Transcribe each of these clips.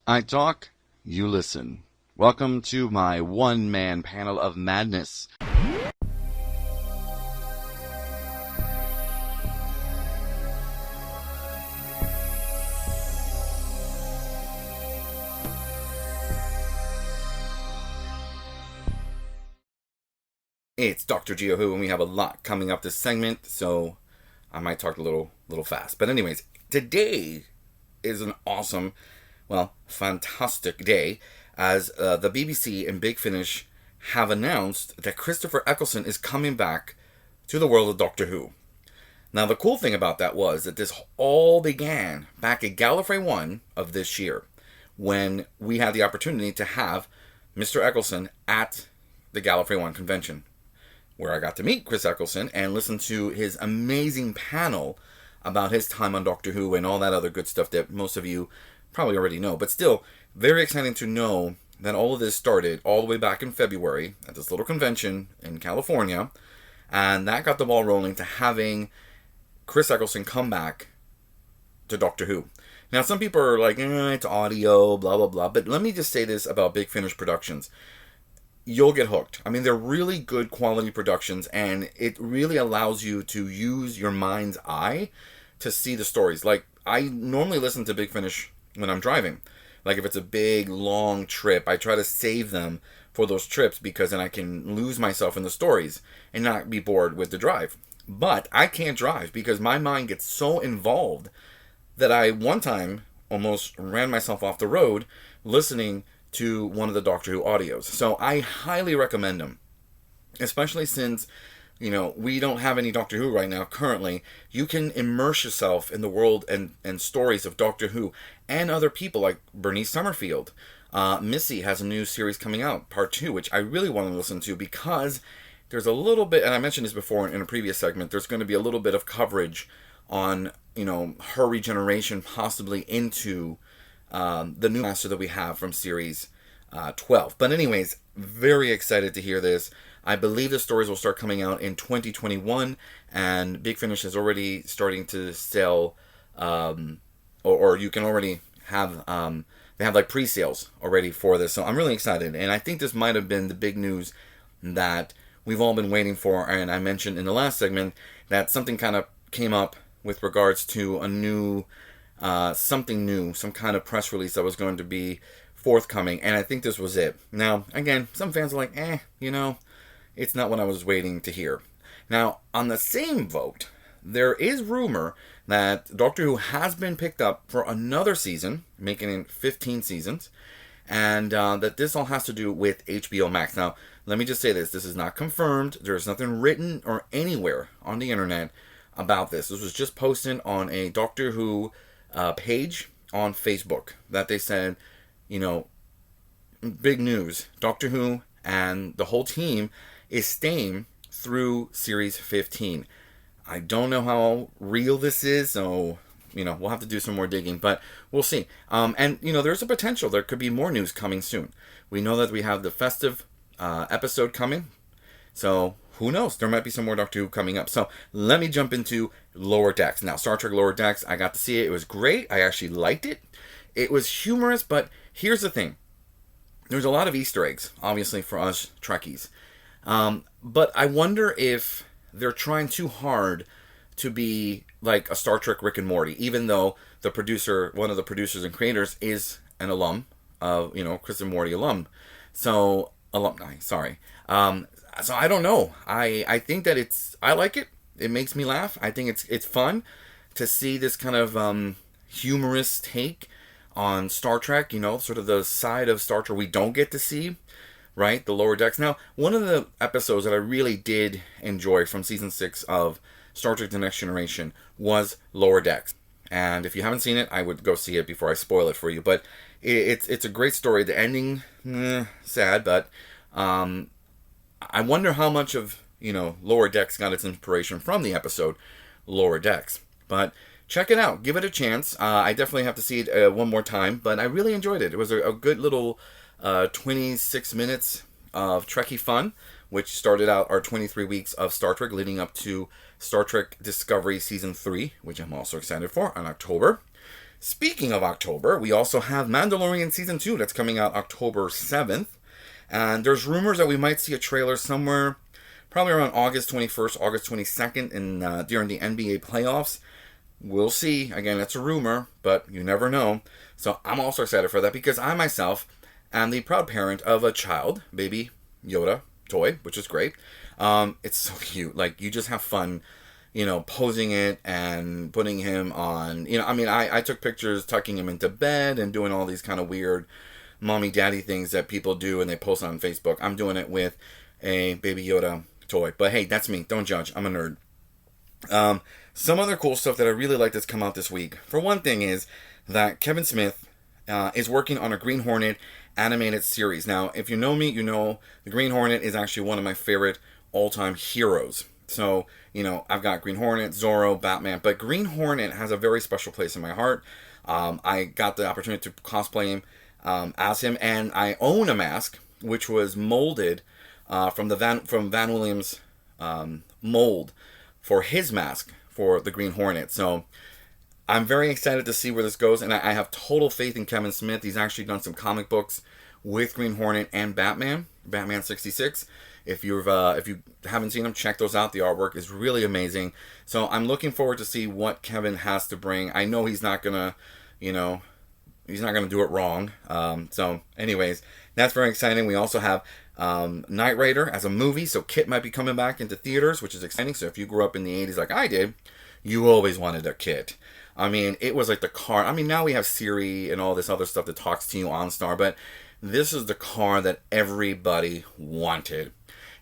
I talk, you listen. Welcome to my one-man panel of madness. It's Dr. Geo Who, and we have a lot coming up this segment, so I might talk a little fast. But anyways, today is an awesome, fantastic day, as the BBC and Big Finish have announced that Christopher Eccleston is coming back to the world of Doctor Who. Now, the cool thing about that was that this all began back at Gallifrey 1 of this year, when we had the opportunity to have Mr. Eccleston at the Gallifrey 1 convention, where I got to meet Chris Eccleston and listen to his amazing panel about his time on Doctor Who and all that other good stuff that most of you probably already know. But still, very exciting to know that all of this started all the way back in February at this little convention in California, and that got the ball rolling to having Chris Eccleston come back to Doctor Who. Now, some people are like, it's audio, blah, blah, blah, but let me just say this about Big Finish Productions. You'll get hooked. I mean, they're really good quality productions, and it really allows you to use your mind's eye to see the stories. Like, I normally listen to Big Finish when I'm driving. Like, if it's a big, long trip, I try to save them for those trips, because then I can lose myself in the stories and not be bored with the drive. But I can't drive because my mind gets so involved that I, one time, almost ran myself off the road listening to one of the Doctor Who audios. So I highly recommend them, especially since, we don't have any Doctor Who right now currently. You can immerse yourself in the world and stories of Doctor Who and other people like Bernice Summerfield. Missy has a new series coming out, part 2, which I really want to listen to, because there's a little bit, and I mentioned this before in a previous segment, there's going to be a little bit of coverage on, her regeneration possibly into the new master that we have from series 12. But anyways, very excited to hear this. I believe the stories will start coming out in 2021, and Big Finish is already starting to sell, or you can already have, they have like pre-sales already for this. So I'm really excited, and I think this might have been the big news that we've all been waiting for. And I mentioned in the last segment that something kind of came up with regards to a new something new, some kind of press release that was going to be forthcoming, and I think this was it. Now, again, some fans are like, it's not what I was waiting to hear. Now, on the same vote, there is rumor that Doctor Who has been picked up for another season, making it 15 seasons, and that this all has to do with HBO Max. Now, let me just say this is not confirmed. There's nothing written or anywhere on the internet about this. This was just posted on a Doctor Who page on Facebook that they said, big news, Doctor Who and the whole team is staying through series 15. I don't know how real this is, so we'll have to do some more digging, but we'll see. And there's a potential there could be more news coming soon. We know that we have the festive episode coming, so who knows? There might be some more Doctor Who coming up. So let me jump into Lower Decks. Now, Star Trek Lower Decks, I got to see it. It was great. I actually liked it. It was humorous, but here's the thing. There's a lot of Easter eggs, obviously, for us Trekkies. But I wonder if they're trying too hard to be like a Star Trek Rick and Morty, even though the producer, one of the producers and creators, is an alum of, Chris and Morty alumni, sorry. So I don't know. I think that I like it. It makes me laugh. I think it's fun to see this kind of humorous take on Star Trek, sort of the side of Star Trek we don't get to see, right? The Lower Decks. Now, one of the episodes that I really did enjoy from season 6 of Star Trek The Next Generation was Lower Decks. And if you haven't seen it, I would go see it before I spoil it for you. But it's a great story. The ending, sad, but I wonder how much of, Lower Decks got its inspiration from the episode Lower Decks. But check it out. Give it a chance. I definitely have to see it one more time, but I really enjoyed it. It was a good little 26 minutes of Trekkie fun, which started out our 23 weeks of Star Trek leading up to Star Trek Discovery Season 3, which I'm also excited for, in October. Speaking of October, we also have Mandalorian Season 2 that's coming out October 7th. And there's rumors that we might see a trailer somewhere probably around August 21st, August 22nd during the NBA playoffs. We'll see. Again, it's a rumor, but you never know. So I'm also excited for that because I myself am the proud parent of a child, baby Yoda toy, which is great. It's so cute. Like, you just have fun, posing it and putting him on, I took pictures tucking him into bed and doing all these kind of weird mommy daddy things that people do and they post on Facebook. I'm doing it with a baby Yoda toy. But hey, that's me. Don't judge. I'm a nerd. Some other cool stuff that I really like that's come out this week. For one thing is that Kevin Smith is working on a Green Hornet animated series. Now, if you know me, you know the Green Hornet is actually one of my favorite all-time heroes. So, I've got Green Hornet, Zorro, Batman, but Green Hornet has a very special place in my heart. I got the opportunity to cosplay him as him, and I own a mask which was molded from Van Williams mold for his mask for the Green Hornet. So I'm very excited to see where this goes, and I have total faith in Kevin Smith. He's actually done some comic books with Green Hornet and Batman 66. If you haven't seen them, check those out. The artwork is really amazing. So I'm looking forward to see what Kevin has to bring. I know he's not gonna, he's not gonna do it wrong. So anyways, that's very exciting. We also have Knight Rider as a movie, so Kit might be coming back into theaters, which is exciting. So if you grew up in the 80s like I did, you always wanted a Kit. It was like the car. Now we have Siri and all this other stuff that talks to you on Star, but this is the car that everybody wanted.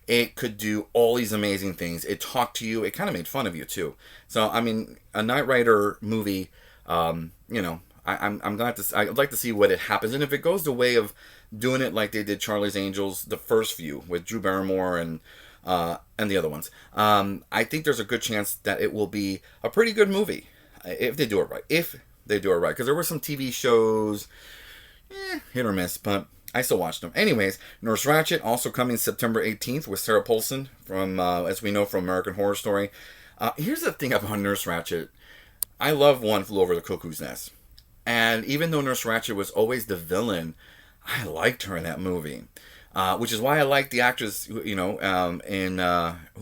It could do all these amazing things. It talked to you. It kind of made fun of you too. So a Knight Rider movie. I'm glad to. I'd like to see what it happens, and if it goes the way of doing it like they did Charlie's Angels, the first few with Drew Barrymore and the other ones. I think there's a good chance that it will be a pretty good movie if they do it right. Because there were some TV shows, hit or miss, but I still watched them. Anyways, Nurse Ratched also coming September 18th with Sarah Paulson from, as we know, from American Horror Story. Here's the thing about Nurse Ratched. I love One Flew Over the Cuckoo's Nest. And even though Nurse Ratched was always the villain, I liked her in that movie. Which is why I like the actress, who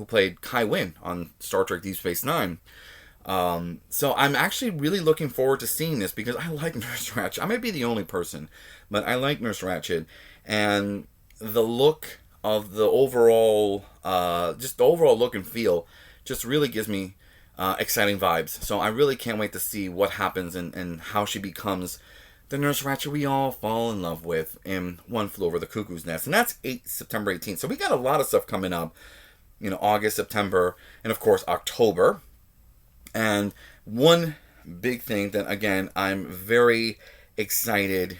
played Kai Wynn on Star Trek Deep Space Nine. So I'm actually really looking forward to seeing this because I like Nurse Ratched. I might be the only person, but I like Nurse Ratched. And the look of the overall, just the overall look and feel just really gives me exciting vibes. So I really can't wait to see what happens and how she becomes the Nurse Ratched we all fall in love with in One Flew Over the Cuckoo's Nest. And that's September 18th. So we got a lot of stuff coming up. August, September, and of course October. And one big thing that, again, I'm very excited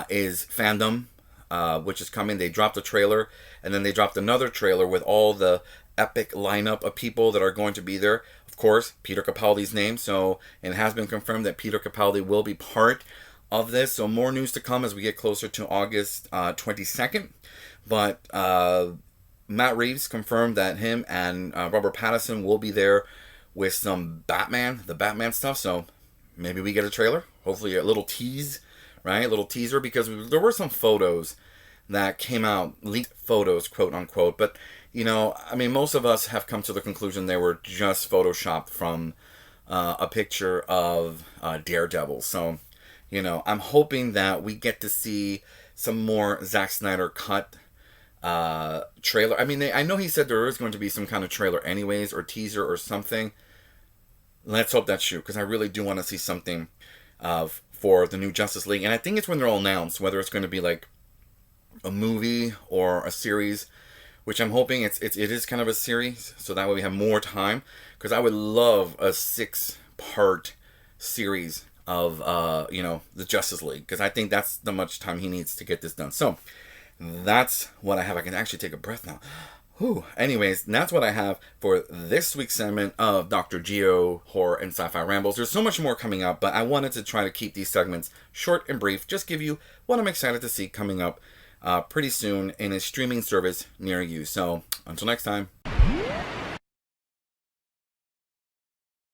is Fandom, which is coming. They dropped a trailer, and then they dropped another trailer with all the epic lineup of people that are going to be there. Of course, Peter Capaldi's name. So it has been confirmed that Peter Capaldi will be part of this. So more news to come as we get closer to August 22nd. But Matt Reeves confirmed that him and Robert Pattinson will be there with some the Batman stuff. So maybe we get a trailer. Hopefully a little tease, right? A little teaser, because there were some photos that came out, leaked photos, quote unquote. But, most of us have come to the conclusion they were just photoshopped from a picture of Daredevil. So, I'm hoping that we get to see some more Zack Snyder cut trailer. I know he said there is going to be some kind of trailer anyways, or teaser or something. Let's hope that's true, because I really do want to see something for the new Justice League. And I think it's when they're all announced, whether it's going to be like a movie or a series, which I'm hoping it is kind of a series, so that way we have more time. Because I would love a 6-part series of the Justice League, because I think that's the much time he needs to get this done. So that's what I have. I can actually take a breath now. Whew. Anyways, that's what I have for this week's segment of Dr. Geo Horror and Sci-Fi Rambles. There's so much more coming up, but I wanted to try to keep these segments short and brief. Just give you what I'm excited to see coming up pretty soon in a streaming service near you. So until next time.